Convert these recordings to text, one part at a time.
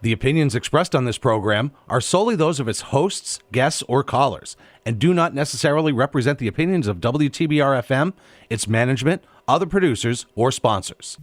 The opinions expressed on this program are solely those of its hosts, guests, or callers, and do not necessarily represent the opinions of WTBR-FM, its management, other producers, or sponsors.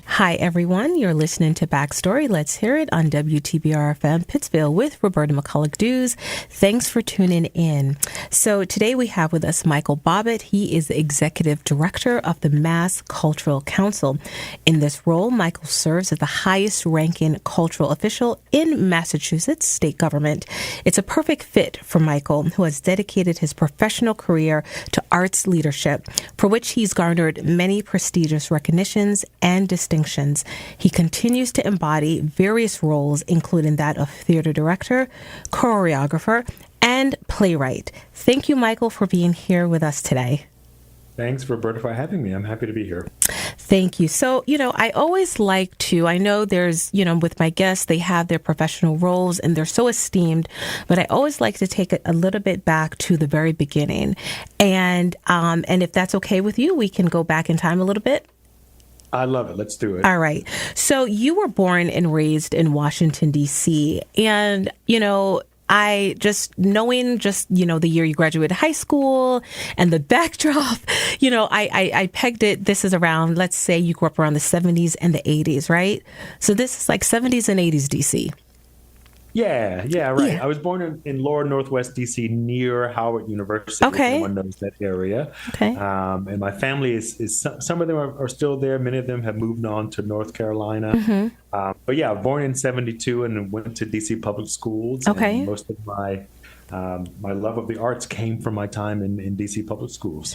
Hi, everyone. You're listening to Backstory. Let's hear it on WTBR-FM Pittsville with Roberta McCulloch-Dews. Thanks for tuning in. So today we have with us Michael Bobbitt. He is the Executive Director of the Mass Cultural Council. In this role, Michael serves as the highest-ranking cultural official in Massachusetts state government. It's a perfect fit for Michael, who has dedicated his professional career to arts leadership, for which he's garnered many prestigious recognitions and distinctions. He continues to embody various roles, including that of theater director, choreographer, and playwright. Thank you, Michael, for being here with us today. Thanks, Roberta, for having me. I'm happy to be here. Thank you. So, I always like to, I know there's, with my guests, they have their professional roles and they're so esteemed, but I always like to take it a little bit back to the very beginning. And if that's okay with you, we can go back in time a little bit. I love it. Let's do it. All right. So you were born and raised in Washington, D.C. And, I just knowing the year you graduated high school and the backdrop, I pegged it. This is around, let's say you grew up around the 70s and the 80s, right? So this is like 70s and 80s D.C. Yeah, right. Yeah. I was born in lower northwest D.C. near Howard University. Okay. If anyone knows that area. Okay. And my family is some of them are still there. Many of them have moved on to North Carolina. Mm-hmm. But yeah, born in 72 and went to D.C. public schools. Okay. And most of my love of the arts came from my time in D.C. public schools.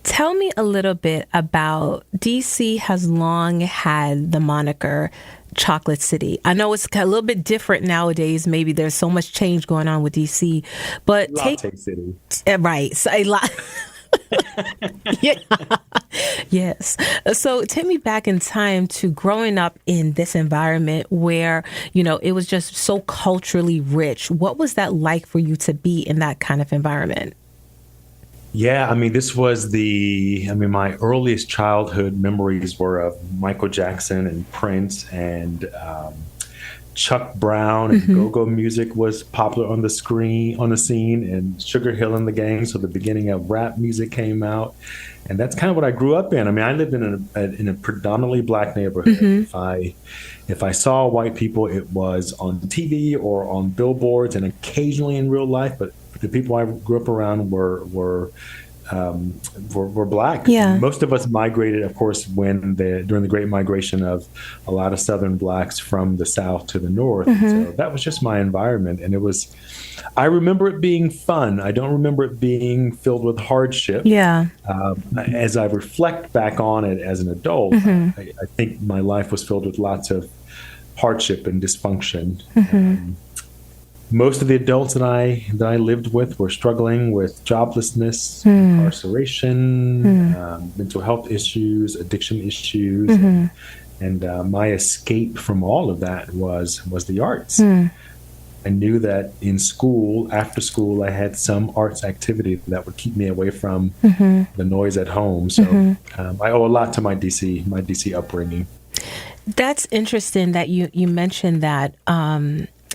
Tell me a little bit about D.C. has long had the moniker Chocolate City. I know it's a little bit different nowadays. Maybe there's so much change going on with D.C., but Latte City. Right. So a lot. Yeah. Yes. So take me back in time to growing up in this environment where, it was just so culturally rich. What was that like for you to be in that kind of environment? Yeah, this was my earliest childhood memories were of Michael Jackson and Prince and Chuck Brown, and go-go music was popular on the scene, and Sugar Hill and the Gang. So the beginning of rap music came out, and that's kind of what I grew up in. I lived in a predominantly black neighborhood. If I saw white people, it was on TV or on billboards, and occasionally in real life, but the people I grew up around were black. Yeah. Most of us migrated, of course, during the Great Migration of a lot of Southern blacks from the South to the North. Mm-hmm. So that was just my environment, and I remember it being fun. I don't remember it being filled with hardship. Yeah. As I reflect back on it as an adult, I think my life was filled with lots of hardship and dysfunction. Mm-hmm. Most of the adults that I lived with were struggling with joblessness, incarceration, mental health issues, addiction issues, and my escape from all of that was the arts. I knew that in school, after school, I had some arts activity that would keep me away from the noise at home. So I owe a lot to my DC upbringing. That's interesting that you mentioned that.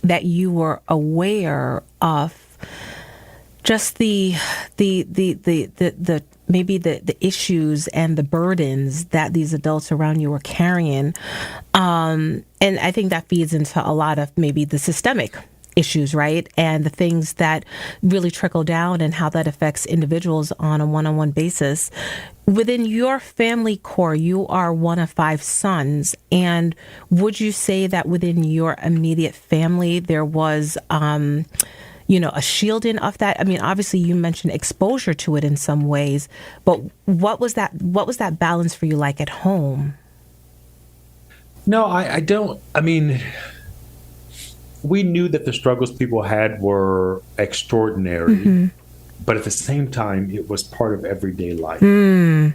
That you were aware of just the maybe the issues and the burdens that these adults around you were carrying, and I think that feeds into a lot of maybe the systemic issues, right? And the things that really trickle down and how that affects individuals on a one-on-one basis. Within your family core, you are one of 5 sons. And would you say that within your immediate family, there was, a shielding of that? Obviously you mentioned exposure to it in some ways, but what was that balance for you like at home? No, I don't. We knew that the struggles people had were extraordinary. but at the same time, it was part of everyday life. Mm.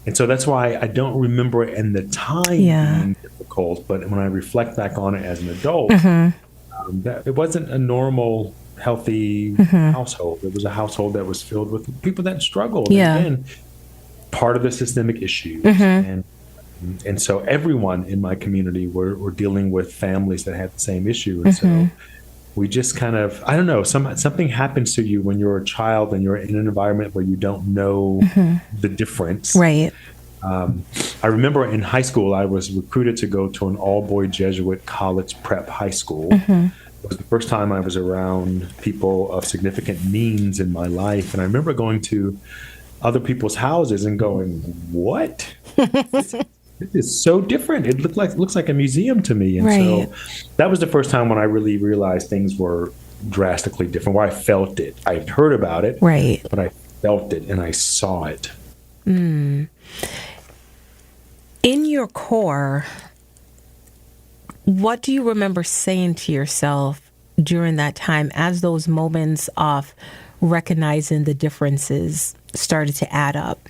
And so that's why I don't remember it in the time being difficult, but when I reflect back on it as an adult, that it wasn't a normal, healthy household. It was a household that was filled with people that struggled. Yeah. And again, part of the systemic issues. And so everyone in my community were dealing with families that had the same issue. And so we just kind of, I don't know, something happens to you when you're a child and you're in an environment where you don't know the difference. Right. I remember in high school, I was recruited to go to an all-boy Jesuit college prep high school. It was the first time I was around people of significant means in my life. And I remember going to other people's houses and going, what? This is so different. It looks like a museum to me. And so that was the first time when I really realized things were drastically different, where I felt it. I had heard about it, but I felt it and I saw it. In your core, what do you remember saying to yourself during that time as those moments of recognizing the differences started to add up?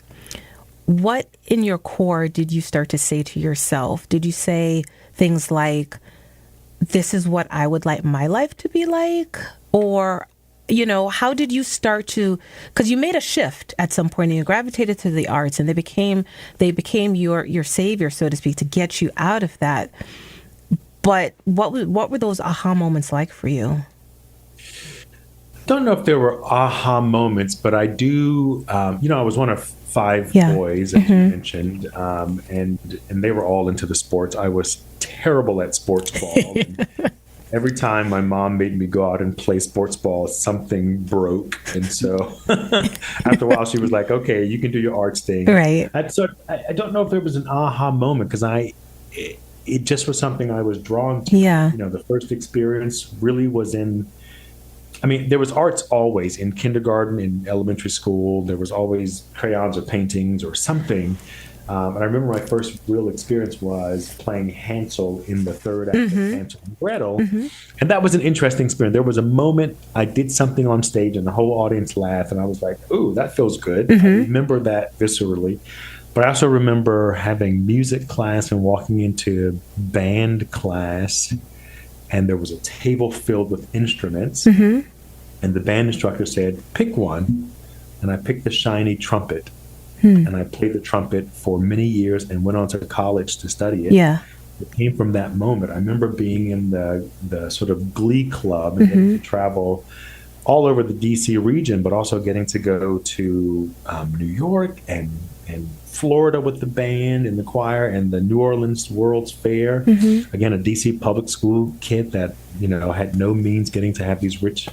What in your core did you start to say to yourself? Did you say things like, this is what I would like my life to be like? Or, you know, how did you start to, because you made a shift at some point and you gravitated to the arts and they became your savior, so to speak, to get you out of that. But what were those aha moments like for you? Don't know if there were aha moments, but I do, I was one of 5 boys, as you mentioned, and they were all into the sports. I was terrible at sports ball. Every time my mom made me go out and play sports ball, something broke. And so after a while, she was like, okay, you can do your arts thing. Right. So I don't know if there was an aha moment because it just was something I was drawn to. Yeah. The first experience really was there was arts always in kindergarten, in elementary school. There was always crayons or paintings or something. And I remember my first real experience was playing Hansel in the third act of Hansel and Gretel. And that was an interesting experience. There was a moment I did something on stage and the whole audience laughed. And I was like, ooh, that feels good. I remember that viscerally. But I also remember having music class and walking into band class. And there was a table filled with instruments. And the band instructor said, pick one. And I picked the shiny trumpet. And I played the trumpet for many years and went on to college to study it. Yeah. It came from that moment. I remember being in the sort of glee club and getting to travel all over the D.C. region, but also getting to go to New York and Florida with the band and the choir and the New Orleans World's Fair. Again, a D.C. public school kid that, had no means getting to have these rich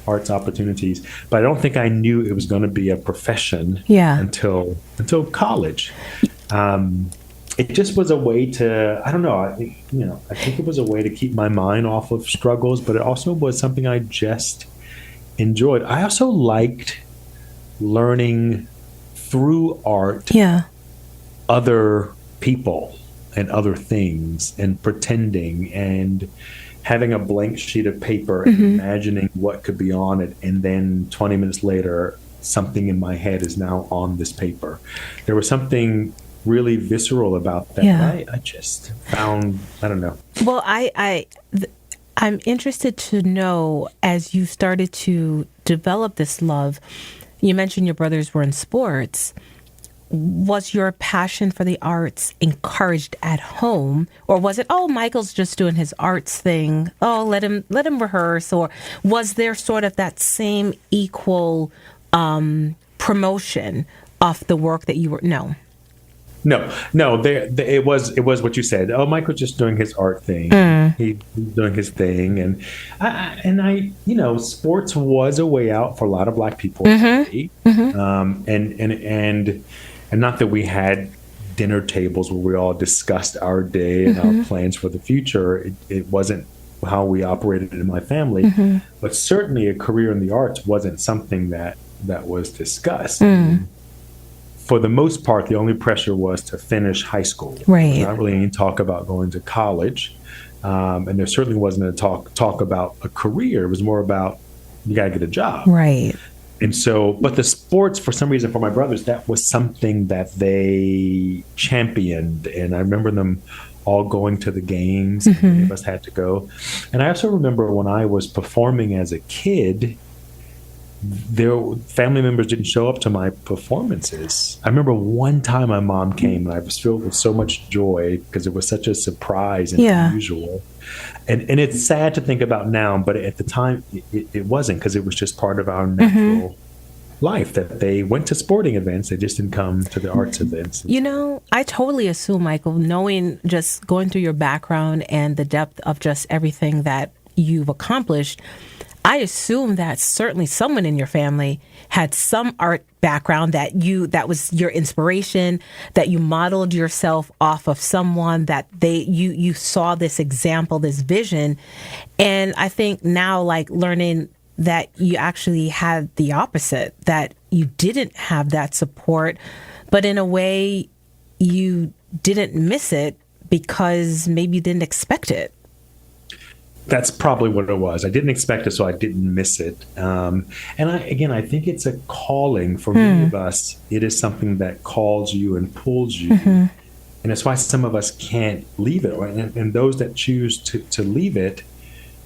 arts opportunities. But I don't think I knew it was going to be a profession until college. It just was a way to, I don't know, I think it was a way to keep my mind off of struggles, but it also was something I just enjoyed. I also liked learning through art other people and other things and pretending and having a blank sheet of paper and imagining what could be on it. And then 20 minutes later, something in my head is now on this paper. There was something really visceral about that. I just found, I don't know. Well, I'm interested to know, as you started to develop this love, you mentioned your brothers were in sports. Was your passion for the arts encouraged at home, or was it, oh, Michael's just doing his arts thing, oh, let him rehearse? Or was there sort of that same equal promotion of the work that you were? No. It was what you said. Oh, Michael's just doing his art thing. He's doing his thing, and I sports was a way out for a lot of Black people. And not that we had dinner tables where we all discussed our day and our plans for the future. It wasn't how we operated in my family. But certainly a career in the arts wasn't something that was discussed. For the most part, the only pressure was to finish high school. Right. Not really any talk about going to college. And there certainly wasn't a talk about a career. It was more about, you got to get a job. Right. And so, but the sports, for some reason, for my brothers, that was something that they championed. And I remember them all going to the games. And many of us had to go. And I also remember when I was performing as a kid, their family members didn't show up to my performances. I remember one time my mom came and I was filled with so much joy because it was such a surprise and unusual. And it's sad to think about now, but at the time it wasn't, because it was just part of our natural life that they went to sporting events. They just didn't come to the arts events. You know, I totally assume, Michael, knowing, just going through your background and the depth of just everything that you've accomplished, I assume that certainly someone in your family had some art background that was your inspiration, that you modeled yourself off of someone, that you saw this example, this vision. And I think now, like, learning that you actually had the opposite, that you didn't have that support, but in a way you didn't miss it because maybe you didn't expect it. That's probably what it was. I didn't expect it, so I didn't miss it. And I think it's a calling for many of us. It is something that calls you and pulls you. And that's why some of us can't leave it. And those that choose to leave it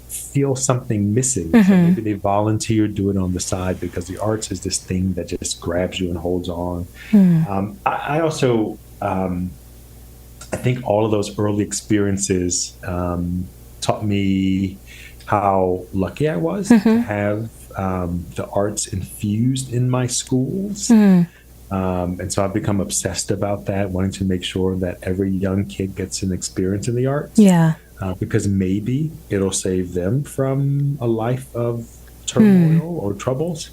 feel something missing. So maybe they volunteer, do it on the side, because the arts is this thing that just grabs you and holds on. I also, I think all of those early experiences taught me how lucky I was to have the arts infused in my schools. And so I've become obsessed about that, wanting to make sure that every young kid gets an experience in the arts. Because maybe it'll save them from a life of turmoil or troubles.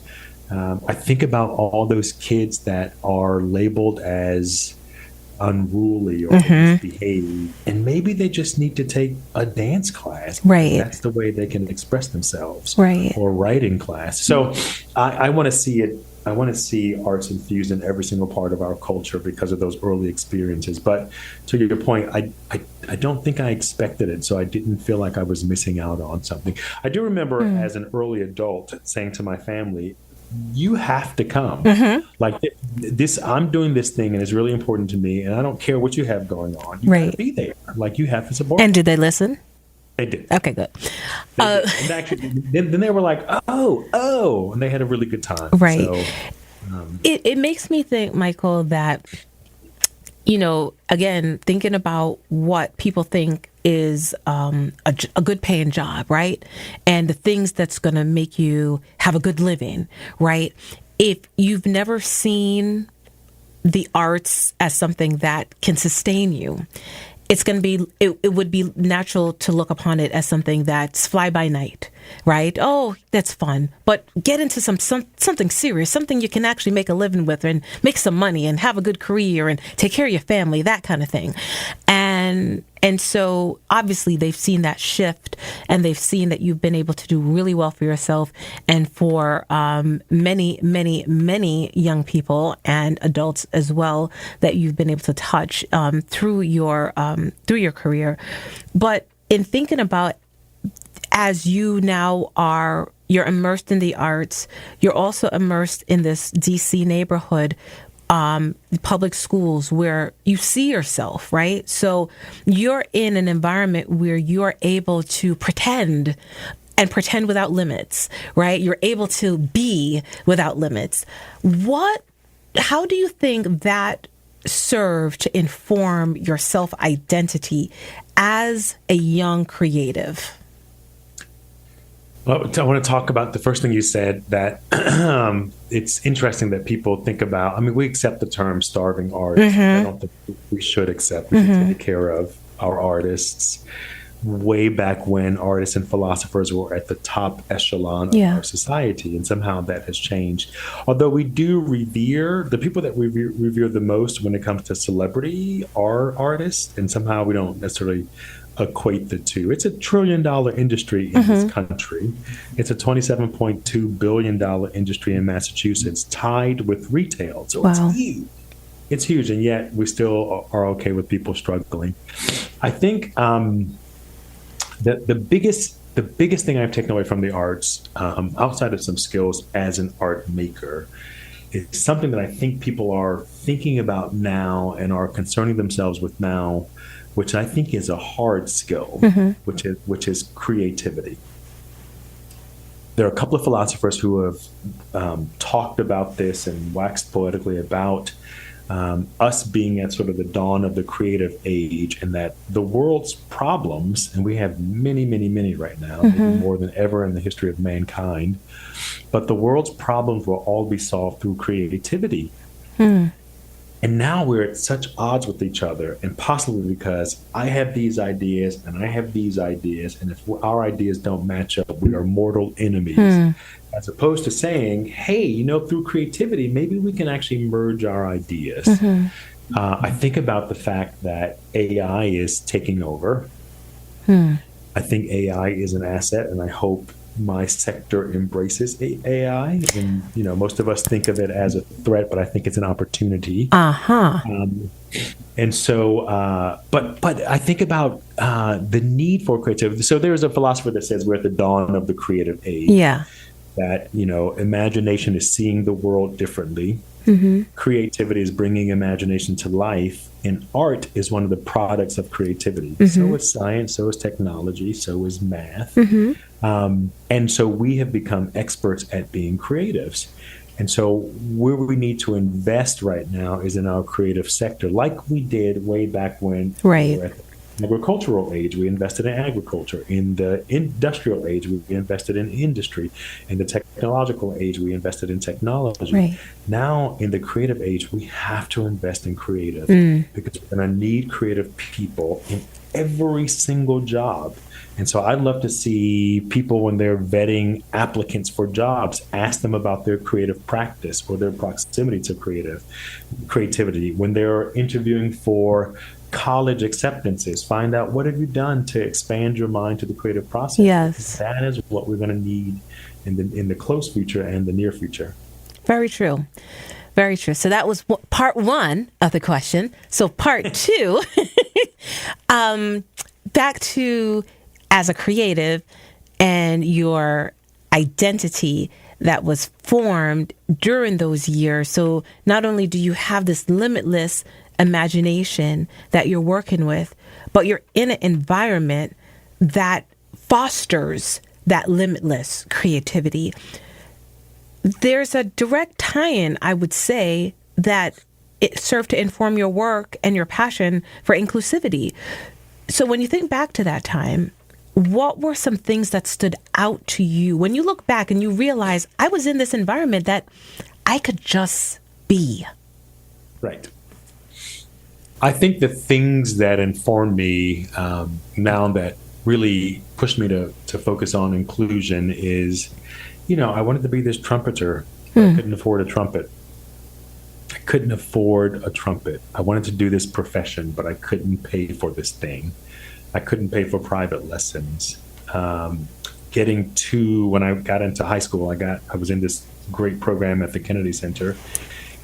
I think about all those kids that are labeled as unruly or misbehaved, and maybe they just need to take a dance class. That's the way they can express themselves. Or writing class. So I want to see it. I want to see arts infused in every single part of our culture because of those early experiences. But to your point, I don't think I expected it, so I didn't feel like I was missing out on something. I do remember as an early adult saying to my family, you have to come. Like this, I'm doing this thing and it's really important to me, and I don't care what you have going on. You got to be there. Like, you have to support. And did they listen? They did. Okay, good. And actually, then they were like, oh, and they had a really good time. So, it makes me think, Michael, that, you know, again, thinking about what people think is a good paying job, right? And the things that's going to make you have a good living, right? If you've never seen the arts as something that can sustain you, it's going to be, it would be natural to look upon it as something that's fly by night, right? Oh, that's fun. But get into something serious, something you can actually make a living with and make some money and have a good career and take care of your family, that kind of thing. And so obviously they've seen that shift, and they've seen that you've been able to do really well for yourself and for many, many, many young people and adults as well that you've been able to touch through your career. But in thinking about, as you now you're immersed in the arts, you're also immersed in this DC neighborhood, public schools where you see yourself, right? So you're in an environment where you're able to pretend without limits, right? You're able to be without limits. How do you think that served to inform your self-identity as a young creative? Well, I want to talk about the first thing you said, that it's interesting that people think about, I mean, we accept the term starving artists. I don't think we should accept. We should take care of our artists. Way back when artists and philosophers were at the top echelon of our society, and somehow that has changed. Although we do revere, the people that we revere the most when it comes to celebrity are artists, and somehow we don't necessarily equate the two. It's $1 trillion industry in this country. It's a $27.2 billion industry in Massachusetts, tied with retail. So it's huge. It's huge, and yet we still are okay with people struggling. I think that the biggest the biggest thing I've taken away from the arts, outside of some skills as an art maker, is something that I think people are thinking about now and are concerning themselves with now, which I think is a hard skill, which is creativity. There are a couple of philosophers who have talked about this and waxed poetically about us being at sort of the dawn of the creative age, and that the world's problems, and we have many, many, many right now, maybe more than ever in the history of mankind, but the world's problems will all be solved through creativity. And now we're at such odds with each other, and possibly because I have these ideas and I have these ideas, and if our ideas don't match up, we are mortal enemies. As opposed to saying, hey, through creativity, maybe we can actually merge our ideas. I think about the fact that AI is taking over. I think AI is an asset, and I hope my sector embraces AI. And, most of us think of it as a threat, but I think it's an opportunity. And so, but I think about the need for creativity. So there's a philosopher that says we're at the dawn of the creative age. Yeah. That, imagination is seeing the world differently. Creativity is bringing imagination to life. And art is one of the products of creativity. So is science, so is technology, so is math. And so we have become experts at being creatives. And so where we need to invest right now is in our creative sector, like we did way back when we were at the agricultural age. We invested in agriculture. In the industrial age, we invested in industry. In the technological age, we invested in technology. Now, in the creative age, we have to invest in creative because we're going to need creative people in every single job. And so I'd love to see people, when they're vetting applicants for jobs, ask them about their creative practice or their proximity to creativity. When they're interviewing for college acceptances, find out, what have you done to expand your mind to the creative process? Yes. That is what we're going to need in the close future and the near future. Very true. Very true. So that was part one of the question. So part two, back to as a creative and your identity that was formed during those years. So not only do you have this limitless imagination that you're working with, but you're in an environment that fosters that limitless creativity. There's a direct tie-in, I would say, that it served to inform your work and your passion for inclusivity. So when you think back to that time, what were some things that stood out to you when you look back and you realize, I was in this environment that I could just be? Right. I think the things that informed me now, that really pushed me to focus on inclusion is, I wanted to be this trumpeter, but I couldn't afford a trumpet. I wanted to do this profession, but I couldn't pay for this thing. I couldn't pay for private lessons. When I got into high school, I was in this great program at the Kennedy Center.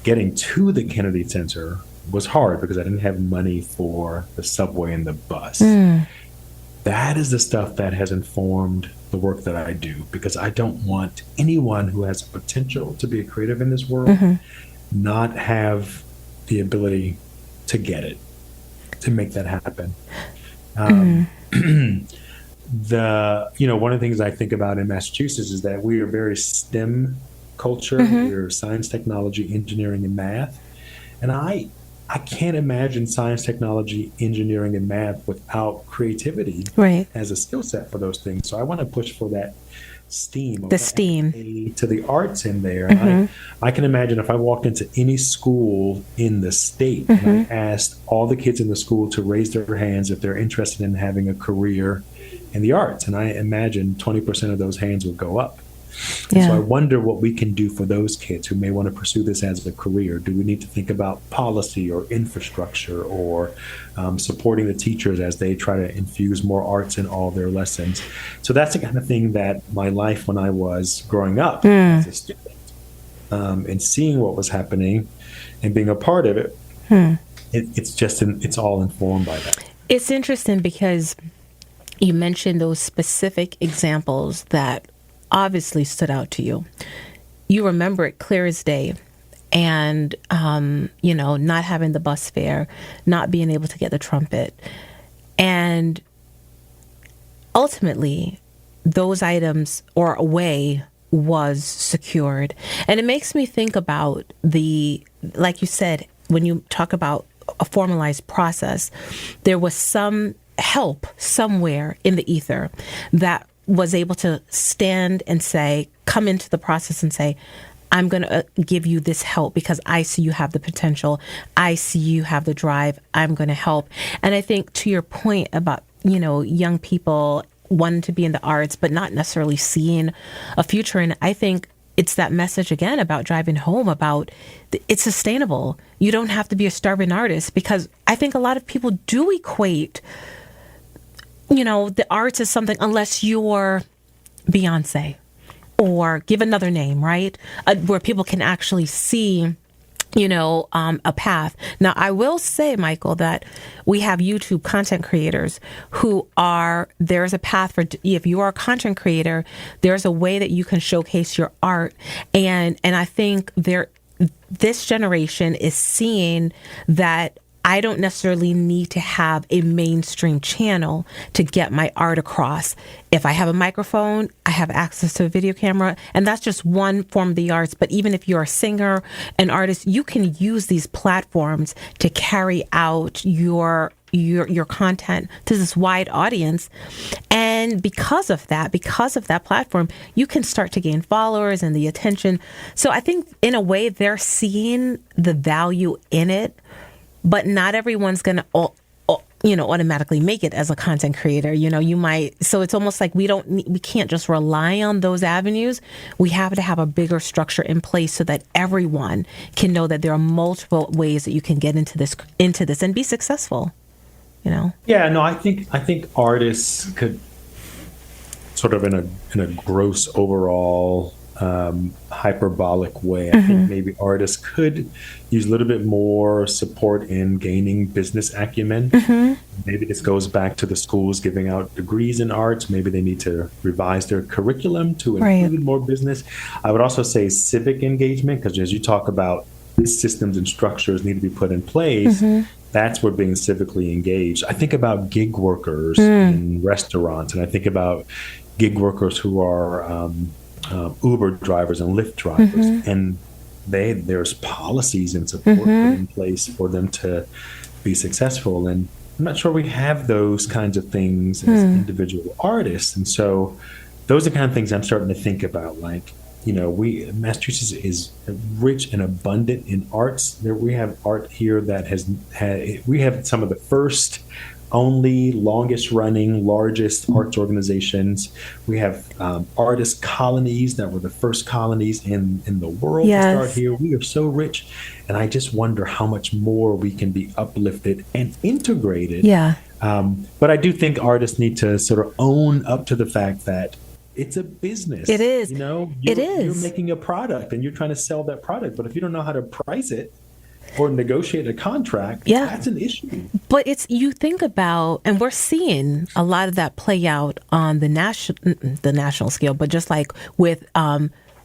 Getting to the Kennedy Center was hard because I didn't have money for the subway and the bus. That is the stuff that has informed the work that I do, because I don't want anyone who has potential to be a creative in this world not have the ability to get it, to make that happen. One of the things I think about in Massachusetts is that we are very STEM culture. We're science, technology, engineering, and math. And I can't imagine science, technology, engineering, and math without creativity as a skill set for those things. So I want to push for that STEAM. To the arts in there. I can imagine if I walked into any school in the state and I asked all the kids in the school to raise their hands if they're interested in having a career in the arts. And I imagine 20% of those hands would go up. So I wonder what we can do for those kids who may want to pursue this as a career. Do we need to think about policy or infrastructure or supporting the teachers as they try to infuse more arts in all their lessons? So that's the kind of thing that my life when I was growing up as a student and seeing what was happening and being a part of it, it's all informed by that. It's interesting because you mentioned those specific examples that obviously stood out to you. You remember it clear as day. And, not having the bus fare, not being able to get the trumpet. And ultimately, those items or a way was secured. And it makes me think about like you said, when you talk about a formalized process, there was some help somewhere in the ether that was able to stand and say, come into the process and say, I'm going to give you this help because I see you have the potential. I see you have the drive. I'm going to help. And I think to your point about, young people wanting to be in the arts, but not necessarily seeing a future. And I think it's that message again about driving home about it's sustainable. You don't have to be a starving artist, because I think a lot of people do equate, the arts as something, unless you're Beyonce. Or give another name, right? Where people can actually see, a path. Now, I will say, Michael, that we have YouTube content creators there's a path for, if you are a content creator, there's a way that you can showcase your art. And I think this generation is seeing that I don't necessarily need to have a mainstream channel to get my art across. If I have a microphone, I have access to a video camera, and that's just one form of the arts. But even if you're a singer, an artist, you can use these platforms to carry out your content to this wide audience. And because of that platform, you can start to gain followers and the attention. So I think in a way they're seeing the value in it. But not everyone's going to, automatically make it as a content creator. You might. So it's almost like we can't just rely on those avenues. We have to have a bigger structure in place so that everyone can know that there are multiple ways that you can get into this and be successful. Yeah, no, I think artists could sort of in a gross overall hyperbolic way. I think maybe artists could use a little bit more support in gaining business acumen. Maybe this goes back to the schools giving out degrees in arts. Maybe they need to revise their curriculum to include more business. I would also say civic engagement, because as you talk about systems and structures need to be put in place, that's where being civically engaged. I think about gig workers in restaurants, and I think about gig workers who are Uber drivers and Lyft drivers, and there's policies and support put in place for them to be successful. And I'm not sure we have those kinds of things as individual artists. And so those are the kind of things I'm starting to think about. Like, Massachusetts is rich and abundant in arts. We have art here that we have some of the first, only, longest running, largest arts organizations. We have artist colonies that were the first colonies in the world to start here. We are so rich. And I just wonder how much more we can be uplifted and integrated. But I do think artists need to sort of own up to the fact that it's a business. It is. It is. You're making a product and you're trying to sell that product. But if you don't know how to price it or negotiate a contract, that's an issue. But you think about, and we're seeing a lot of that play out on the national scale, but just like with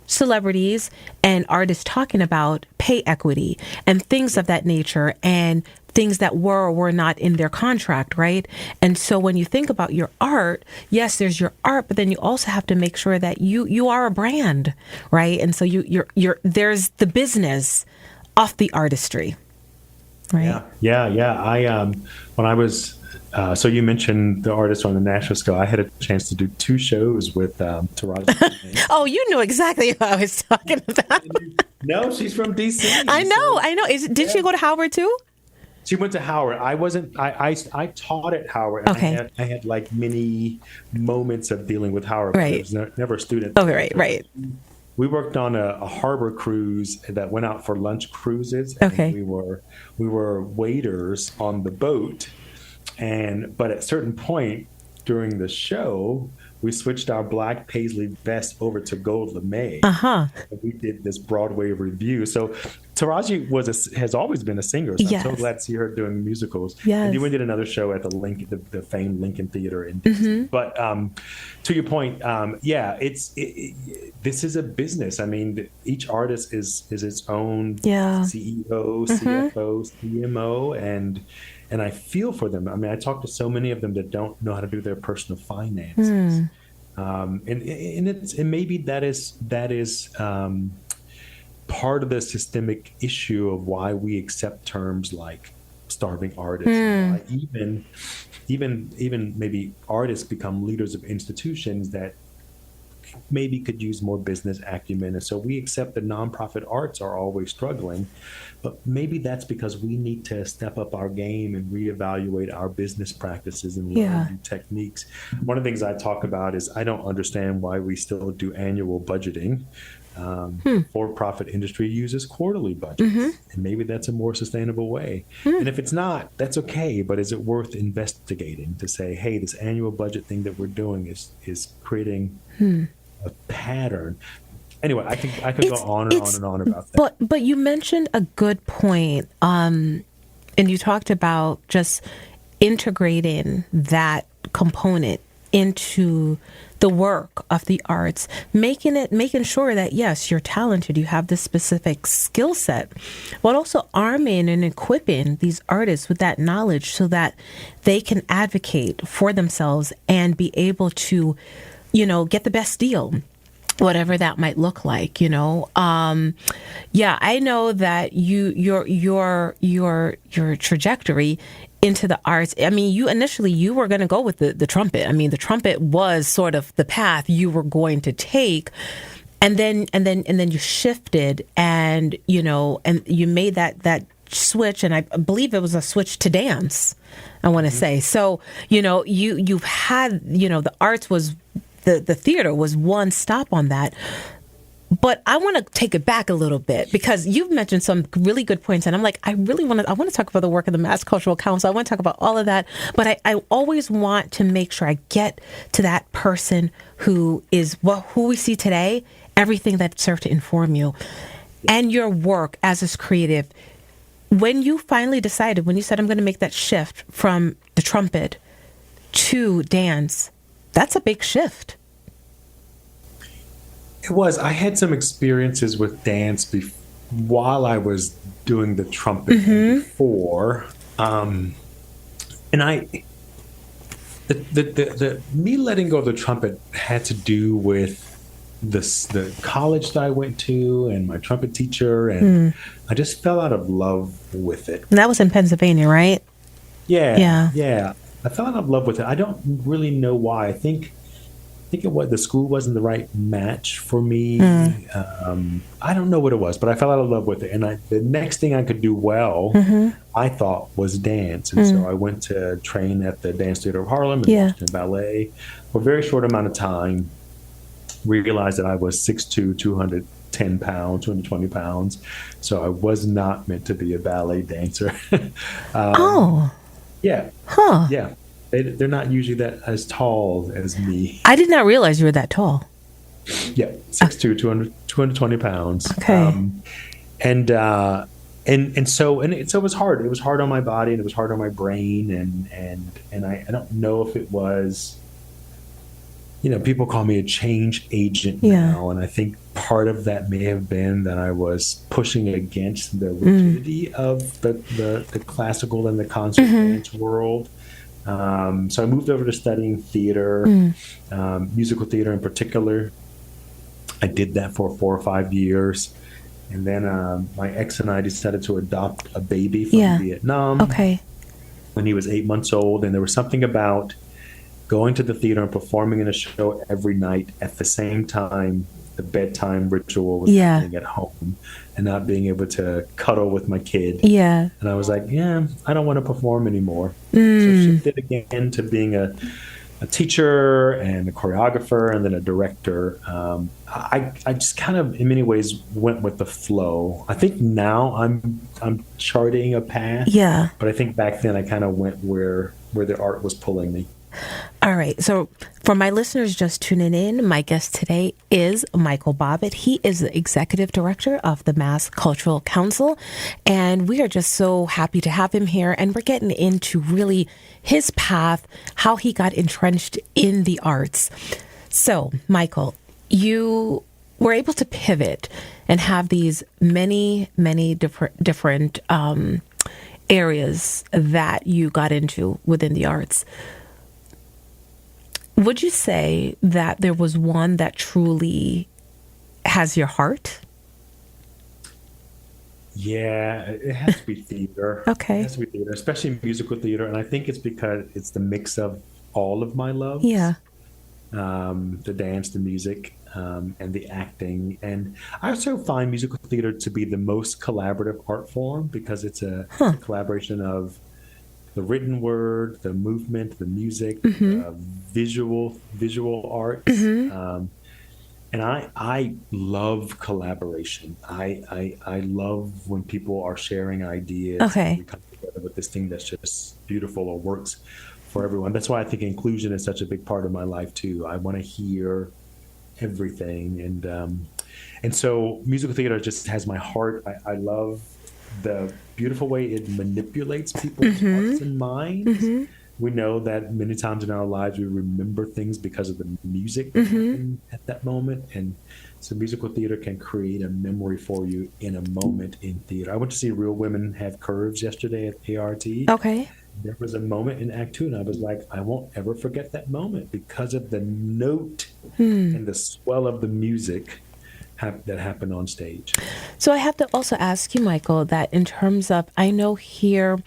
celebrities and artists talking about pay equity and things of that nature, and things that were or were not in their contract, right? And so when you think about your art, yes, there's your art, but then you also have to make sure that you are a brand, right? And so you're there's the business off the artistry, right? Yeah. When I was, so you mentioned the artists on the national scale. I had a chance to do 2 shows with Roberta. Oh, you knew exactly what I was talking about. No, she's from D.C. I know. Did she go to Howard too? She went to Howard. I wasn't. I taught at Howard. Okay. I had like many moments of dealing with Howard. Right. I was never a student. Okay. Right. We worked on a harbor cruise that went out for lunch cruises. Okay. And we were waiters on the boat, but at a certain point during the show, we switched our black paisley vest over to gold lame. Uh-huh. We did this Broadway review. So Taraji has always been a singer, so I'm so glad to see her doing musicals. Yes. And we did another show at the famed Lincoln Theater in Disney. But to your point, this is a business. I mean, each artist is its own CEO, CFO, CMO, and I feel for them. I mean, I talk to so many of them that don't know how to do their personal finances. And maybe that is part of the systemic issue of why we accept terms like starving artists. And why even maybe artists become leaders of institutions that maybe could use more business acumen. And so we accept that nonprofit arts are always struggling, but maybe that's because we need to step up our game and reevaluate our business practices and learn new techniques. One of the things I talk about is I don't understand why we still do annual budgeting. For-profit industry uses quarterly budgets, and maybe that's a more sustainable way. And if it's not, that's okay. But is it worth investigating to say, hey, this annual budget thing that we're doing is creating a pattern? Anyway, I could go on and on and on about that. But you mentioned a good point, and you talked about just integrating that component into the work of the arts, making sure that, yes, you're talented, you have this specific skill set, but also arming and equipping these artists with that knowledge so that they can advocate for themselves and be able to, get the best deal, whatever that might look like, I know that your trajectory into the arts. I mean, you were going to go with the trumpet. I mean, the trumpet was sort of the path you were going to take, and then you shifted, and you made that switch, and I believe it was a switch to dance, I want to say. So, you've had, the arts was the theater was one stop on that. But I want to take it back a little bit because you've mentioned some really good points, and I'm like, I want to talk about the work of the Mass Cultural Council. I want to talk about all of that, but I always want to make sure I get to that person who is who we see today, everything that served to inform you, and your work as this creative. When you finally decided, when you said, I'm going to make that shift from the trumpet to dance, that's a big shift. It was. I had some experiences with dance while I was doing the trumpet before, and the me letting go of the trumpet had to do with the college that I went to and my trumpet teacher, and I just fell out of love with it. And that was in Pennsylvania, right? Yeah. I fell out of love with it. I don't really know why. I think the school wasn't the right match for me. I don't know what it was, but I fell out of love with it. And the next thing I could do well, I thought, was dance. And so I went to train at the Dance Theater of Harlem and Washington Ballet for a very short amount of time. Realized that I was 6'2", 210 pounds, 220 pounds. So I was not meant to be a ballet dancer. Yeah. Huh. Yeah. They're not usually that as tall as me. I did not realize you were that tall. Yeah, 6'2", 220 pounds. Okay. So it was hard. It was hard on my body, and it was hard on my brain, and I don't know if it was. People call me a change agent now, and I think part of that may have been that I was pushing against the rigidity of the classical and the concert dance world. So I moved over to studying theater, musical theater in particular. I did that for 4 or 5 years. And then my ex and I decided to adopt a baby from Vietnam when he was 8 months old. And there was something about going to the theater and performing in a show every night at the same time the bedtime ritual was happening at home, and not being able to cuddle with my kid. Yeah. And I was like, I don't want to perform anymore. So shifted again to being a teacher and a choreographer and then a director. I just kind of, in many ways, went with the flow. I think now I'm charting a path. Yeah. But I think back then I kind of went where the art was pulling me. All right. So for my listeners just tuning in, my guest today is Michael Bobbitt. He is the executive director of the Mass Cultural Council. And we are just so happy to have him here. And we're getting into really his path, how he got entrenched in the arts. So, Michael, you were able to pivot and have these many different areas that you got into within the arts. Would you say that there was one that truly has your heart? Yeah, it has to be theater. Okay. It has to be theater, especially musical theater. And I think it's because it's the mix of all of my loves. Yeah. The dance, the music, and the acting. And I also find musical theater to be the most collaborative art form because it's a collaboration of the written word, the movement, the music, visual arts. And I love collaboration. I love when people are sharing ideas. Okay. And we come together with this thing that's just beautiful or works for everyone. That's why I think inclusion is such a big part of my life too. I want to hear everything, and so musical theater just has my heart. I love the beautiful way it manipulates people's hearts and minds. We know that many times in our lives we remember things because of the music that happened at that moment, and so musical theater can create a memory for you in a moment in theater. I went to see Real Women Have Curves yesterday at ART. Okay. There was a moment in Act 2, and I was like, I won't ever forget that moment because of the note and the swell of the music that happened on stage. So I have to also ask you, Michael, that in terms of, I know here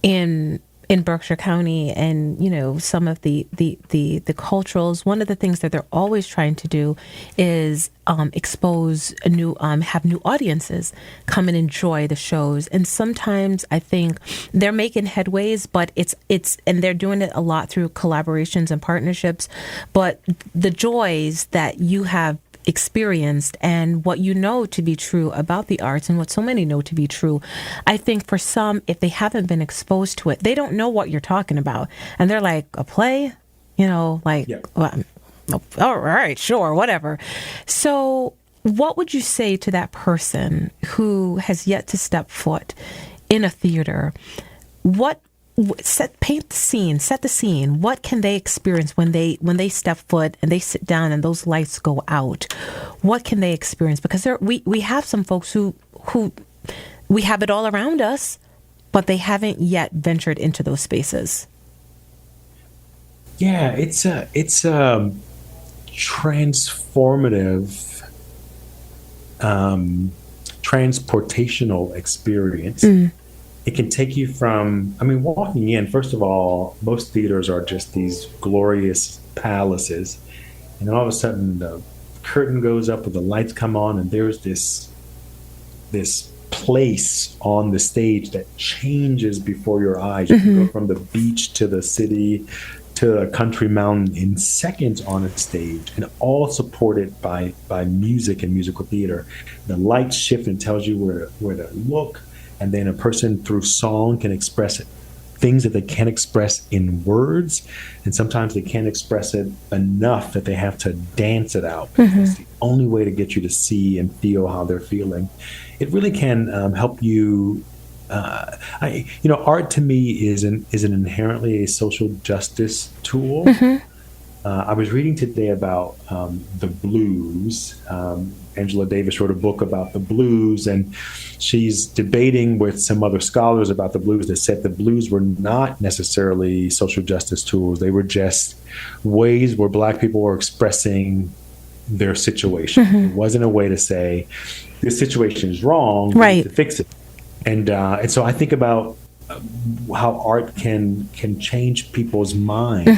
in Berkshire County and, you know, some of the culturals, one of the things that they're always trying to do is expose have new audiences come and enjoy the shows. And sometimes I think they're making headways, but and they're doing it a lot through collaborations and partnerships. But the joys that you have experienced and what you know to be true about the arts and what so many know to be true, I think for some, if they haven't been exposed to it, they don't know what you're talking about. And they're like, a play? You know, like, well, all right, sure, whatever. So what would you say to that person who has yet to step foot in a theater? Set the scene. What can they experience when they step foot and they sit down and those lights go out? What can they experience? Because we have some folks who we have it all around us, but they haven't yet ventured into those spaces. Yeah, it's a transformative, transportational experience. It can take you from, walking in, first of all, most theaters are just these glorious palaces. And then all of a sudden the curtain goes up or the lights come on and there's this place on the stage that changes before your eyes. You can go from the beach to the city to a country mountain in seconds on a stage, and all supported by music and musical theater. The lights shift and tells you where to look. And then a person through song can express things that they can't express in words. And sometimes they can't express it enough that they have to dance it out. It's the only way to get you to see and feel how they're feeling. It really can help you. Art to me is an inherently a social justice tool. I was reading today about the blues. Angela Davis wrote a book about the blues, and she's debating with some other scholars about the blues that said the blues were not necessarily social justice tools. They were just ways where Black people were expressing their situation. It wasn't a way to say, this situation is wrong, we need to fix it. And so I think about how art can change people's minds.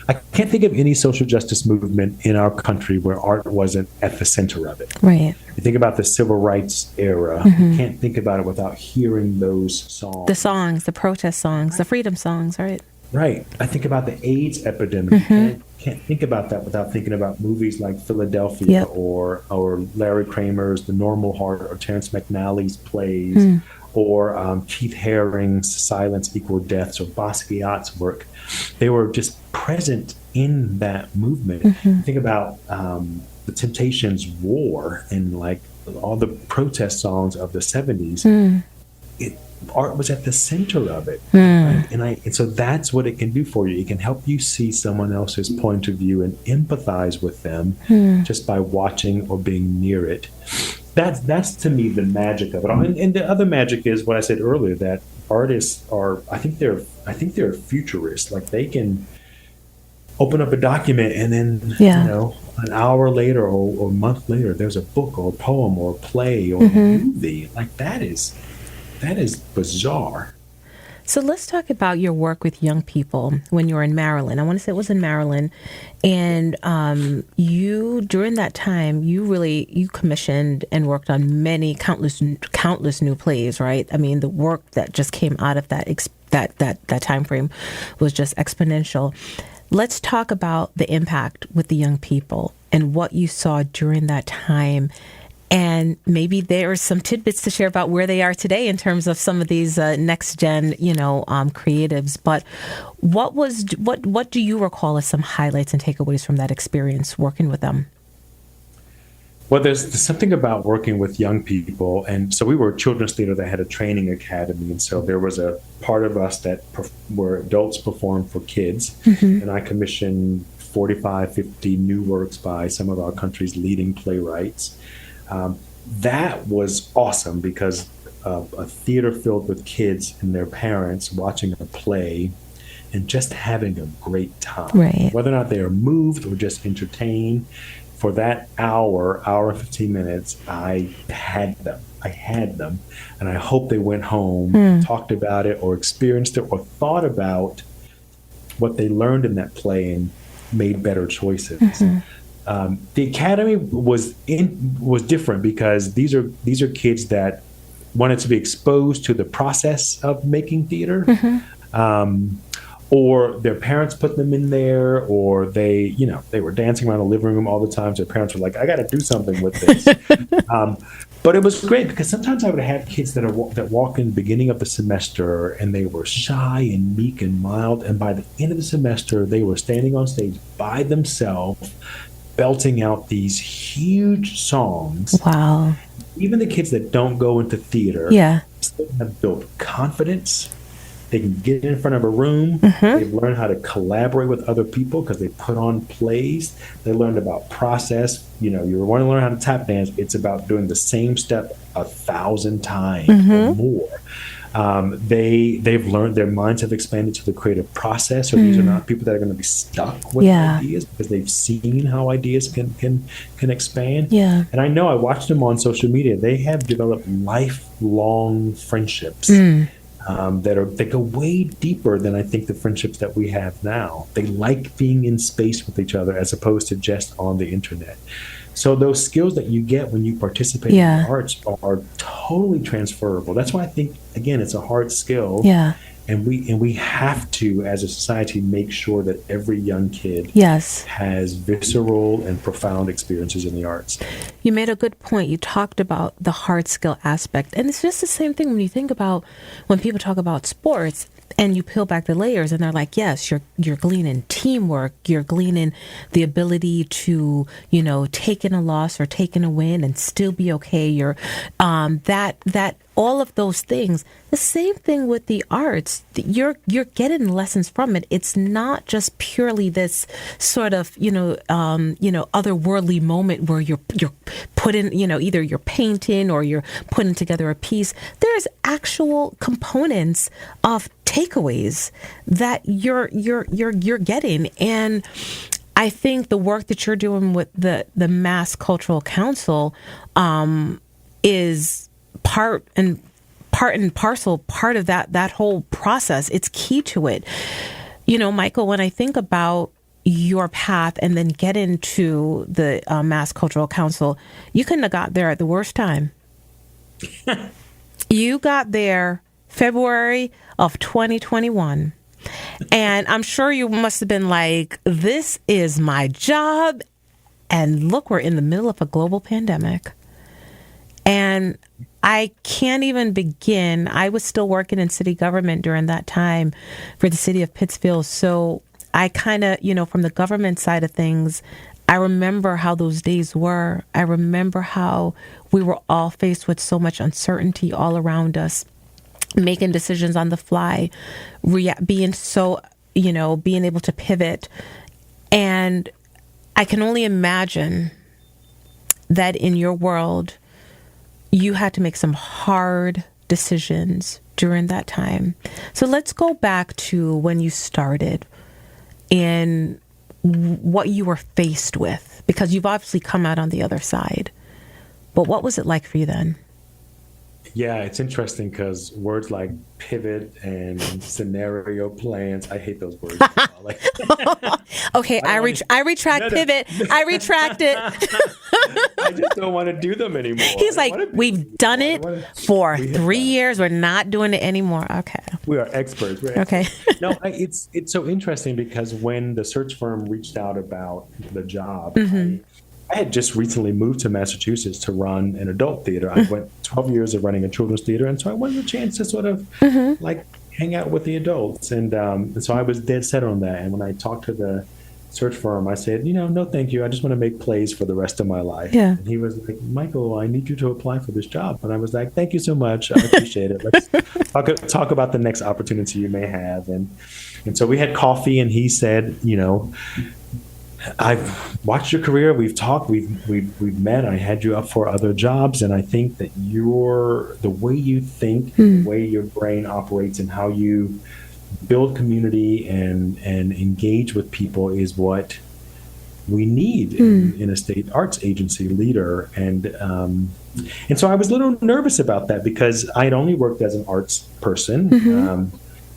I can't think of any social justice movement in our country where art wasn't at the center of it. Right. You think about the civil rights era. You can't think about it without hearing those songs. The songs, the protest songs, the freedom songs, right? Right. I think about the AIDS epidemic. You can't think about that without thinking about movies like Philadelphia or Larry Kramer's The Normal Heart or Terrence McNally's plays or Keith Haring's Silence Equal Deaths, or Basquiat's work. They were just present in that movement. Think about the Temptations' War and like all the protest songs of the 70s. Art was at the center of it. Right? And so that's what it can do for you. It can help you see someone else's point of view and empathize with them just by watching or being near it. That's to me the magic of it all. And the other magic is what I said earlier, that artists are, I think they're futurists. Like they can open up a document and then an hour later or a month later there's a book or a poem or a play or a movie. Like that is bizarre. So let's talk about your work with young people when you were in Maryland. I want to say it was in Maryland. And you, during that time, you commissioned and worked on countless new plays, right? I mean, the work that just came out of that time frame was just exponential. Let's talk about the impact with the young people and what you saw during that time. And maybe there are some tidbits to share about where they are today in terms of some of these next gen, creatives. But what do you recall as some highlights and takeaways from that experience working with them? Well, there's something about working with young people. And so we were a children's theater that had a training academy. And so there was a part of us where adults performed for kids. And I commissioned 45, 50 new works by some of our country's leading playwrights. That was awesome because a theater filled with kids and their parents watching a play and just having a great time. Right. Whether or not they are moved or just entertained, for that hour and 15 minutes, I had them. And I hope they went home, talked about it or experienced it or thought about what they learned in that play and made better choices. The academy was different because these are kids that wanted to be exposed to the process of making theater, or their parents put them in there, or they were dancing around the living room all the time. So their parents were like, "I got to do something with this." But it was great because sometimes I would have kids that walk in the beginning of the semester and they were shy and meek and mild, and by the end of the semester, they were standing on stage by themselves, belting out these huge songs. Wow. Even the kids that don't go into theater still have built confidence. They can get in front of a room. They've learned how to collaborate with other people because they put on plays. They learned about process. You want to learn how to tap dance. It's about doing the same step 1,000 times or more. They've learned, their minds have expanded to the creative process. So these are not people that are going to be stuck with ideas because they've seen how ideas can expand. And I know, I watched them on social media. They have developed lifelong friendships that go way deeper than I think the friendships that we have now. They like being in space with each other as opposed to just on the internet. So those skills that you get when you participate in the arts are totally transferable. That's why I think, again, it's a hard skill. And we have to, as a society, make sure that every young kid has visceral and profound experiences in the arts. You made a good point. You talked about the hard skill aspect. And it's just the same thing when you think about when people talk about sports and you peel back the layers and they're like, yes, you're gleaning teamwork. You're gleaning the ability to, take in a loss or take in a win and still be okay. You're that all of those things. The same thing with the arts. You're getting lessons from it. It's not just purely this sort of otherworldly moment where you're putting either you're painting or you're putting together a piece. There's actual components of takeaways that you're getting, and I think the work that you're doing with the Mass Cultural Council is part and parcel of that whole process. It's key to it. Michael, when I think about your path and then get into the Mass Cultural Council, you couldn't have got there at the worst time. You got there February of 2021. And I'm sure you must have been like, this is my job. And look, we're in the middle of a global pandemic. And I can't even begin. I was still working in city government during that time for the city of Pittsfield. So I kind of, from the government side of things, I remember how those days were. I remember how we were all faced with so much uncertainty all around us, making decisions on the fly, being so, being able to pivot. And I can only imagine that in your world, you had to make some hard decisions during that time. So let's go back to when you started and what you were faced with, because you've obviously come out on the other side. But what was it like for you then? Yeah, it's interesting because words like pivot and scenario plans, I hate those words. Okay, I retract pivot. I retract it. I just don't want to do them anymore. He's like, we've done it for 3 years. We're not doing it anymore. Okay. We are experts. Okay. No, it's so interesting because when the search firm reached out about the job, I had just recently moved to Massachusetts to run an adult theater. I went 12 years of running a children's theater, and so I wanted a chance to sort of like hang out with the adults. And so I was dead set on that. And when I talked to the search firm, I said, no, thank you. I just want to make plays for the rest of my life. Yeah. And he was like, Michael, I need you to apply for this job. And I was like, thank you so much. I appreciate it. Let's talk about the next opportunity you may have. And so we had coffee, and he said, I've watched your career. We've talked. We've met. I had you up for other jobs, and I think that the way you think, the way your brain operates, and how you build community and engage with people is what we need in a state arts agency leader. And so I was a little nervous about that because I had only worked as an arts person.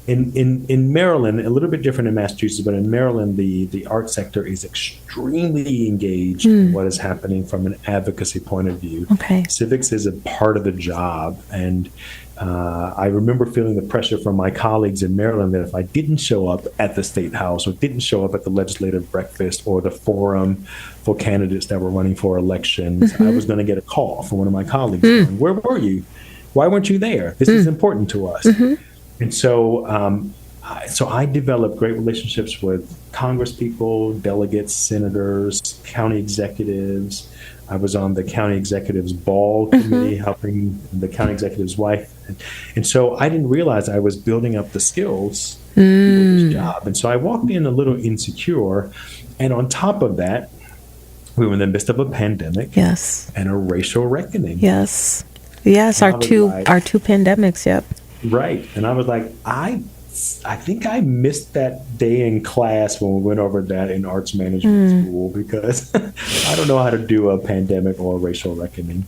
In Maryland, a little bit different in Massachusetts, but in Maryland, the art sector is extremely engaged in what is happening from an advocacy point of view. Okay. Civics is a part of the job. And I remember feeling the pressure from my colleagues in Maryland that if I didn't show up at the State House or didn't show up at the legislative breakfast or the forum for candidates that were running for elections, I was going to get a call from one of my colleagues going, where were you? Why weren't you there? This is important to us. And so I developed great relationships with congresspeople, delegates, senators, county executives. I was on the county executive's ball committee, helping the county executive's wife. And so I didn't realize I was building up the skills for this job. And so I walked in a little insecure. And on top of that, we were in the midst of a pandemic and a racial reckoning. Yes, our two pandemics, yep. Right. And I was like, I think I missed that day in class when we went over that in arts management school because I don't know how to do a pandemic or a racial reckoning.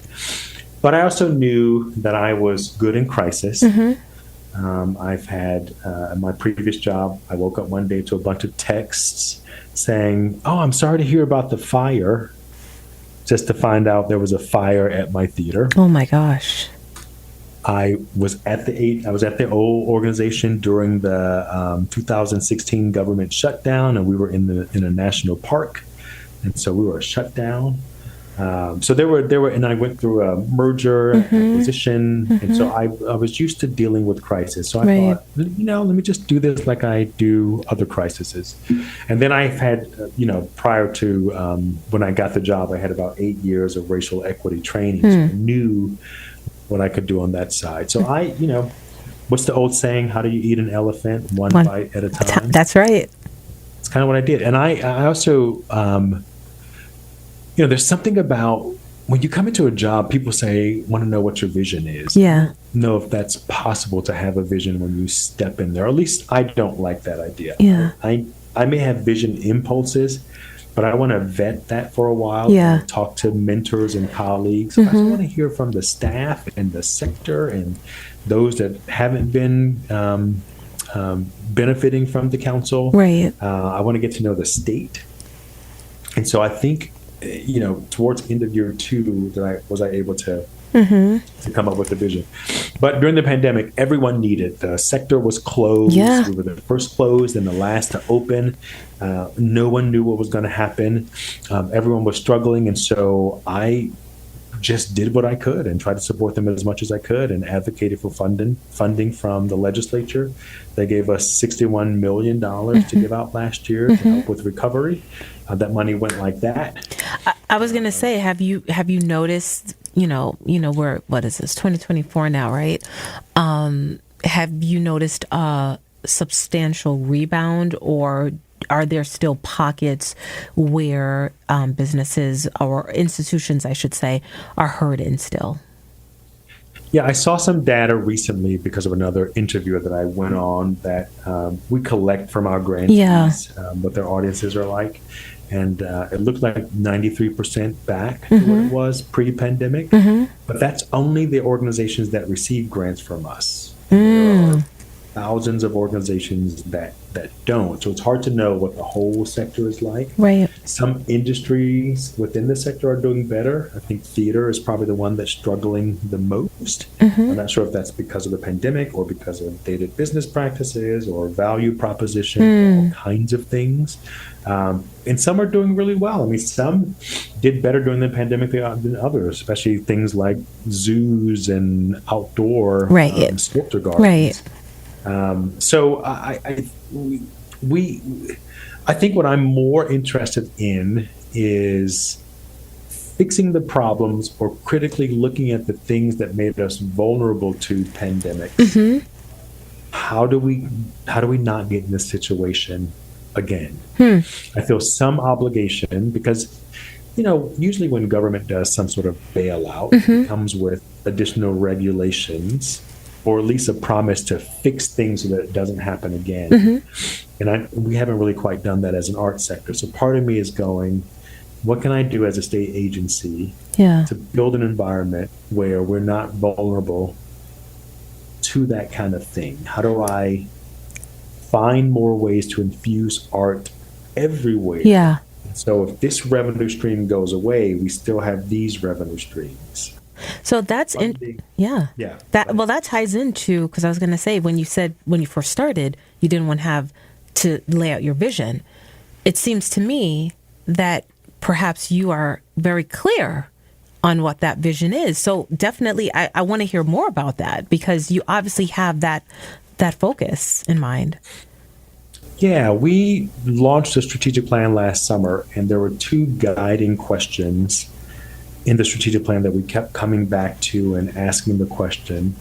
But I also knew that I was good in crisis. I've had my previous job, I woke up one day to a bunch of texts saying, I'm sorry to hear about the fire, just to find out there was a fire at my theater. Oh my gosh. I was at the old organization during the 2016 government shutdown, and we were in a national park, and so we were shut down. So there were, and I went through a merger acquisition, and so I was used to dealing with crisis. So I thought, let me just do this like I do other crises. And then I've had, prior to when I got the job, I had about 8 years of racial equity training. So I knew what I could do on that side. So what's the old saying? How do you eat an elephant? One bite at a time. That's right. It's kind of what I did. And I also, there's something about when you come into a job, people want to know what your vision is. Yeah. I don't know if that's possible to have a vision when you step in there. Or at least I don't like that idea. Yeah. I may have vision impulses, but I want to vet that for a while. Yeah. And talk to mentors and colleagues. I just want to hear from the staff and the sector and those that haven't been benefiting from the council. Right. I want to get to know the state. And so I think, towards end of year 2 that I was able to come up with a vision. But during the pandemic, everyone needed. The sector was closed. Yeah. We were the first closed and the last to open. No one knew what was going to happen. Everyone was struggling. And so I just did what I could and tried to support them as much as I could and advocated for funding from the legislature. They gave us $61 million to give out last year to help with recovery. That money went like that. I was going to say, have you noticed, we're, what is this, 2024 now, right? Have you noticed a substantial rebound, or are there still pockets where businesses or institutions, I should say, are hurting still? Yeah, I saw some data recently because of another interview that I went on that we collect from our grantees, what their audiences are like. And it looked like 93% back to what it was pre-pandemic. But that's only the organizations that receive grants from us. There are thousands of organizations that don't. So it's hard to know what the whole sector is like. Right. Some industries within the sector are doing better. I think theater is probably the one that's struggling the most. I'm not sure if that's because of the pandemic or because of dated business practices or value proposition, all kinds of things. And some are doing really well. I mean, some did better during the pandemic than others, especially things like zoos and outdoor sculpture gardens. Right. So I think what I'm more interested in is fixing the problems or critically looking at the things that made us vulnerable to pandemics. How do we not get in this situation again? I feel some obligation because, usually when government does some sort of bailout, it comes with additional regulations, or at least a promise to fix things so that it doesn't happen again. And we haven't really quite done that as an arts sector. So part of me is going, what can I do as a state agency to build an environment where we're not vulnerable to that kind of thing? How do I find more ways to infuse art everywhere? Yeah. So if this revenue stream goes away, we still have these revenue streams. So that's that ties into, because I was going to say, when you said when you first started you didn't want to have to lay out your vision, it seems to me that perhaps you are very clear on what that vision is. So definitely I want to hear more about that, because you obviously have that focus in mind. Yeah, we launched a strategic plan last summer, and there were two guiding questions in the strategic plan that we kept coming back to and asking the question.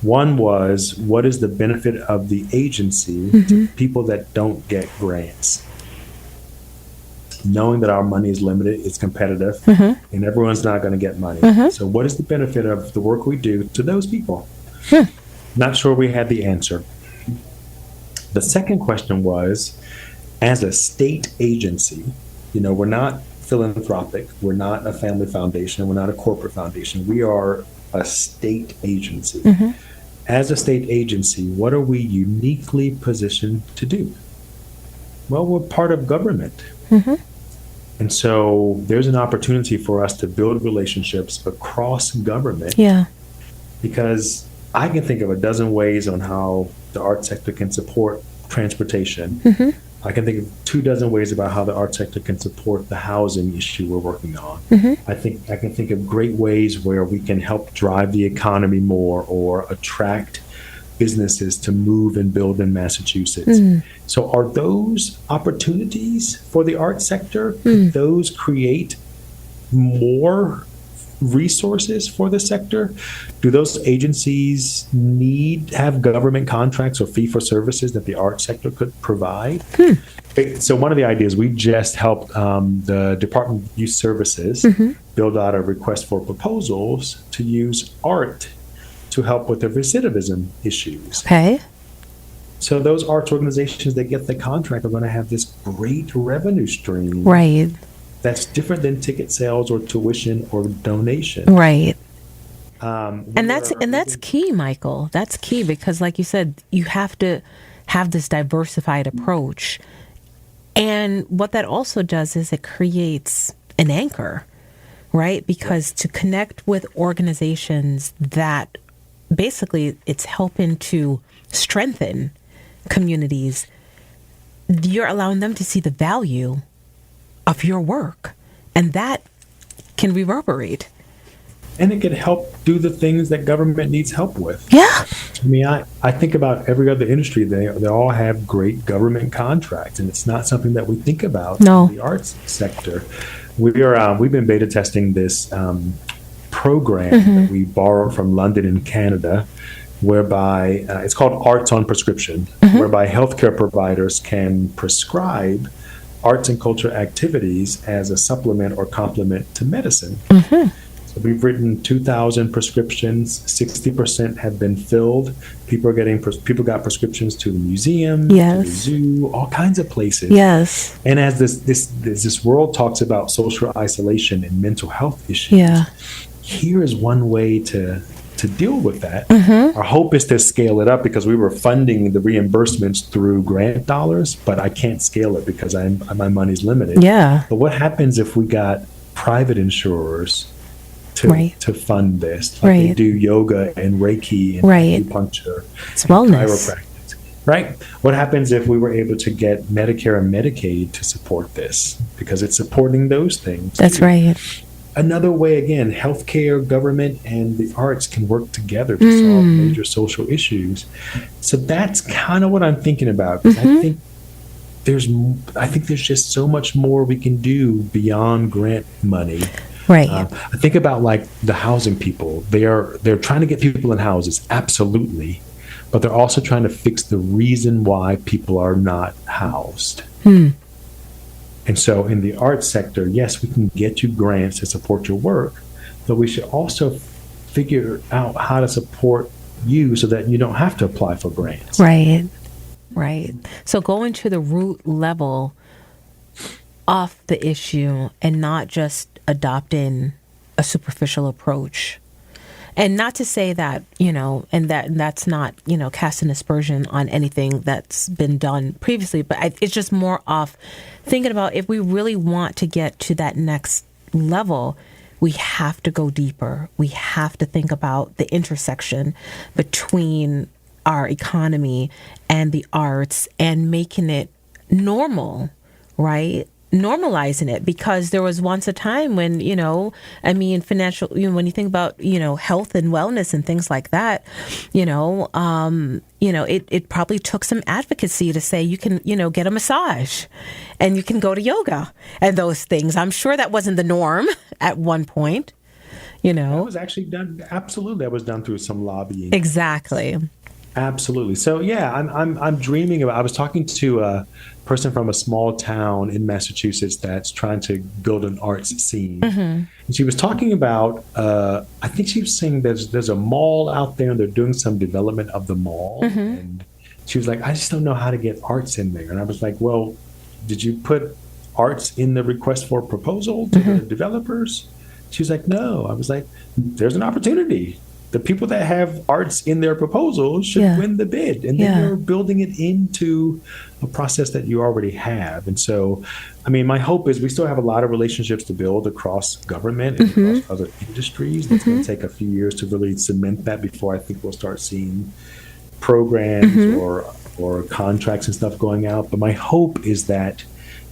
One was, what is the benefit of the agency to people that don't get grants? Knowing that our money is limited, it's competitive, and everyone's not going to get money. So what is the benefit of the work we do to those people? Not sure we had the answer. The second question was, as a state agency, we're not philanthropic, we're not a family foundation, we're not a corporate foundation, we are a state agency. As a state agency, what are we uniquely positioned to do? Well, we're part of government. And so there's an opportunity for us to build relationships across government. Because I can think of a dozen ways on how the art sector can support transportation. I can think of 24 ways about how the art sector can support the housing issue we're working on. I can think of great ways where we can help drive the economy more or attract businesses to move and build in Massachusetts. So are those opportunities for the art sector? Could those create more resources for the sector? Do those agencies have government contracts or fee for services that the art sector could provide? So one of the ideas, we just helped the Department of Youth Services build out a request for proposals to use art to help with their recidivism issues. So those arts organizations that get the contract are going to have this great revenue stream. That's different than ticket sales or tuition or donation. And that's key, Michael. That's key, because like you said, you have to have this diversified approach. And what that also does is it creates an anchor, right? Because to connect with organizations that basically it's helping to strengthen communities, you're allowing them to see the value of your work, and that can reverberate. and it can help do the things that government needs help with. Yeah. I mean, I think about every other industry. They all have great government contracts, and it's not something that we think about No. in the arts sector. We've been beta testing this program that we borrowed from London and Canada, whereby it's called Arts on Prescription, whereby healthcare providers can prescribe arts and culture activities as a supplement or complement to medicine. So we've written 2,000 prescriptions. 60% have been filled. People got prescriptions to the museum, to the zoo, all kinds of places. Yes. And as this world talks about social isolation and mental health issues, here is one way to deal with that. Our hope is to scale it up, because we were funding the reimbursements through grant dollars, but I can't scale it because my money's limited. Yeah. But what happens if we got private insurers to fund this? Like they do yoga and Reiki and acupuncture, it's wellness, chiropractic, right? What happens if we were able to get Medicare and Medicaid to support this? Because it's supporting those things. That's right. Another way, again, healthcare, government, and the arts can work together to solve major social issues. So that's kind of what I'm thinking about. I think there's just so much more we can do beyond grant money. Right. I think about like the housing people. They're trying to get people in houses, absolutely, but they're also trying to fix the reason why people are not housed. And so in the arts sector, yes, we can get you grants to support your work, but we should also figure out how to support you so that you don't have to apply for grants. Right. Right. So going to the root level of the issue and not just adopting a superficial approach. And not to say that, and that's not, casting aspersion on anything that's been done previously, but it's just more of thinking about, if we really want to get to that next level, we have to go deeper. We have to think about the intersection between our economy and the arts and making it normal, right? Normalizing it, because there was once a time when, financial, when you think about, health and wellness and things like that, it probably took some advocacy to say you can, get a massage and you can go to yoga and those things. I'm sure that wasn't the norm at one point, That was actually done. Absolutely. That was done through some lobbying. Exactly. Absolutely. So yeah, I'm dreaming about. I was talking to a person from a small town in Massachusetts that's trying to build an arts scene, and she was talking about. I think she was saying there's a mall out there, and they're doing some development of the mall, and she was like, I just don't know how to get arts in there, and I was like, well, did you put arts in the request for proposal to the developers? She was like, no. I was like, there's an opportunity. The people that have arts in their proposal should win the bid. And then you're building it into a process that you already have. And so, my hope is we still have a lot of relationships to build across government and across other industries. It's going to take a few years to really cement that before I think we'll start seeing programs or contracts and stuff going out. But my hope is that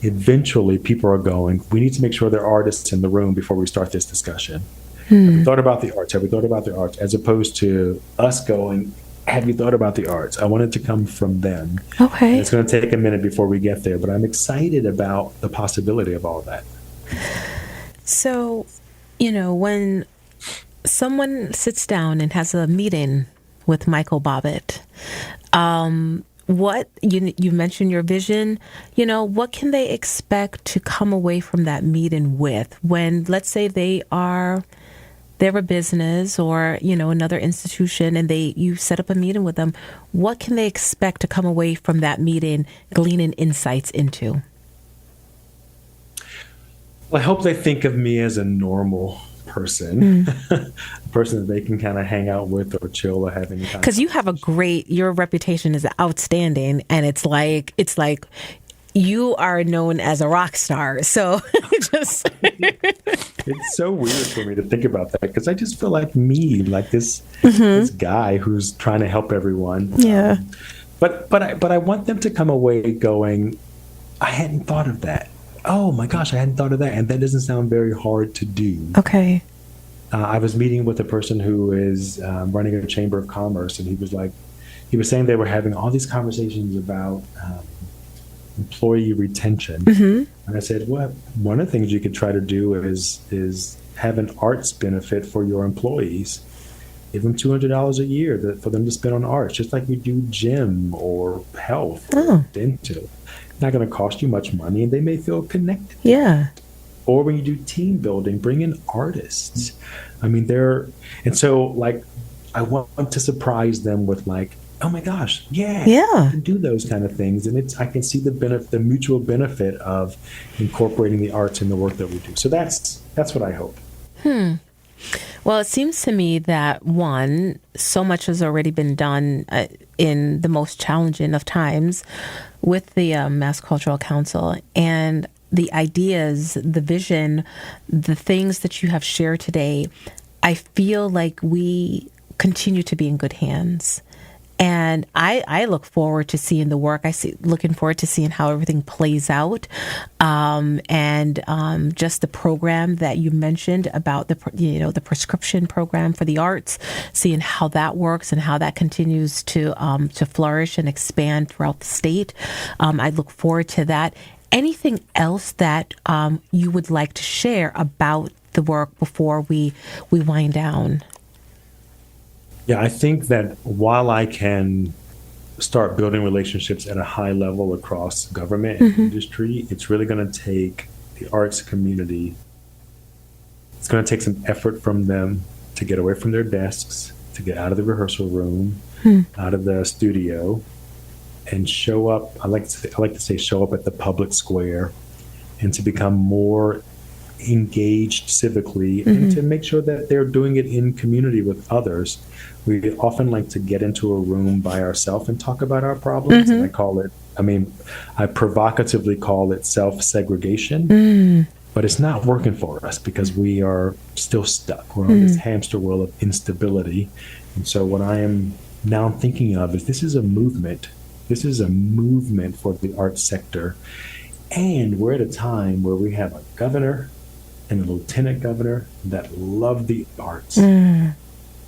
eventually people are going, we need to make sure there are artists in the room before we start this discussion. Have you thought about the arts? Have we thought about the arts? As opposed to us going, have you thought about the arts? I want it to come from them. Okay. And it's going to take a minute before we get there, but I'm excited about the possibility of all that. So, when someone sits down and has a meeting with Michael Bobbitt, what you mentioned your vision, what can they expect to come away from that meeting with when, let's say they're a business or, another institution and you set up a meeting with them, what can they expect to come away from that meeting gleaning insights into? Well, I hope they think of me as a normal person, a person that they can kind of hang out with or chill or have any kind of. Because you have your reputation is outstanding, and it's like you are known as a rock star. So it's so weird for me to think about that, because I just feel like me, like this guy who's trying to help everyone. Yeah. But I want them to come away going, I hadn't thought of that. Oh my gosh, I hadn't thought of that. And that doesn't sound very hard to do. Okay. I was meeting with a person who is running a chamber of commerce, and he was saying they were having all these conversations about employee retention. And I said, well, one of the things you could try to do is have an arts benefit for your employees. Give them $200 a year for them to spend on arts, just like we do gym or health or dental. It's not going to cost you much money, and they may feel connected. Yeah. Or when you do team building, bring in artists. I mean, and so like, I want to surprise them with like, oh my gosh, yeah, I can do those kind of things. And I can see the mutual benefit of incorporating the arts in the work that we do. So that's what I hope. Well, it seems to me that, one, so much has already been done in the most challenging of times with the Mass Cultural Council, and the ideas, the vision, the things that you have shared today. I feel like we continue to be in good hands. And I look forward to seeing the work. Looking forward to seeing how everything plays out, and just the program that you mentioned about the prescription program for the arts, seeing how that works and how that continues to flourish and expand throughout the state. I look forward to that. Anything else that you would like to share about the work before we wind down? Yeah, I think that while I can start building relationships at a high level across government and industry, it's really going to take the arts community. It's going to take some effort from them to get away from their desks, to get out of the rehearsal room, out of the studio, and show up. I like to say show up at the public square, and to become more engaged civically, and to make sure that they're doing it in community with others. We often like to get into a room by ourselves and talk about our problems. And I provocatively call it self-segregation, but it's not working for us because we are still stuck. We're on this hamster wheel of instability. And so what I am now thinking of is this is a movement. This is a movement for the arts sector. And we're at a time where we have a governor and a lieutenant governor that love the arts.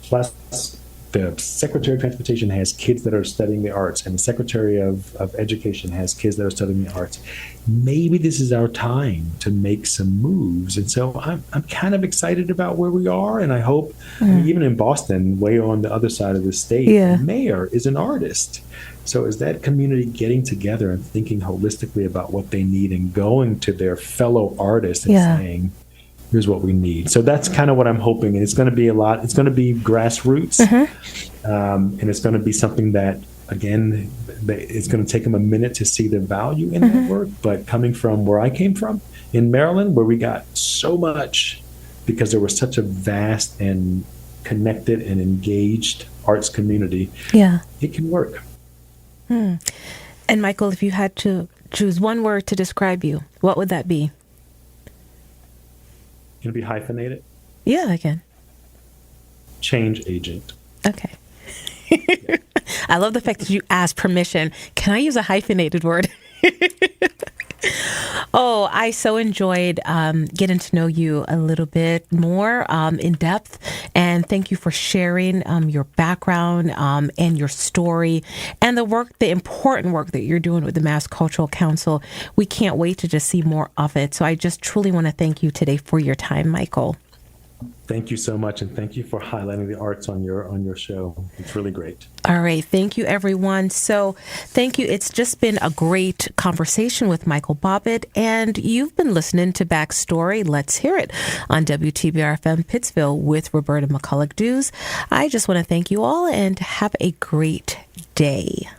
Plus, the Secretary of Transportation has kids that are studying the arts, and the Secretary of Education has kids that are studying the arts. Maybe this is our time to make some moves. And so I'm kind of excited about where we are, and I hope, even in Boston, way on the other side of the state, the mayor is an artist. So is that community getting together and thinking holistically about what they need and going to their fellow artists and saying, here's what we need. So that's kind of what I'm hoping. And it's going to be it's going to be grassroots. And it's going to be something that, again, it's going to take them a minute to see the value in that work. But coming from where I came from in Maryland, where we got so much because there was such a vast and connected and engaged arts community, it can work. And Michael, if you had to choose one word to describe you, what would that be? Can it be hyphenated? Yeah, I can. Change agent. Okay. I love the fact that you asked permission. Can I use a hyphenated word? Oh, I so enjoyed getting to know you a little bit more in depth. And thank you for sharing your background and your story and the important work that you're doing with the Mass Cultural Council. We can't wait to just see more of it. So I just truly want to thank you today for your time, Michael. Thank you so much, and thank you for highlighting the arts on your show. It's really great. All right. Thank you, everyone. So thank you. It's just been a great conversation with Michael Bobbitt, and you've been listening to Backstory. Let's hear it on WTBR-FM Pittsville with Roberta McCulloch-Dews. I just want to thank you all and have a great day.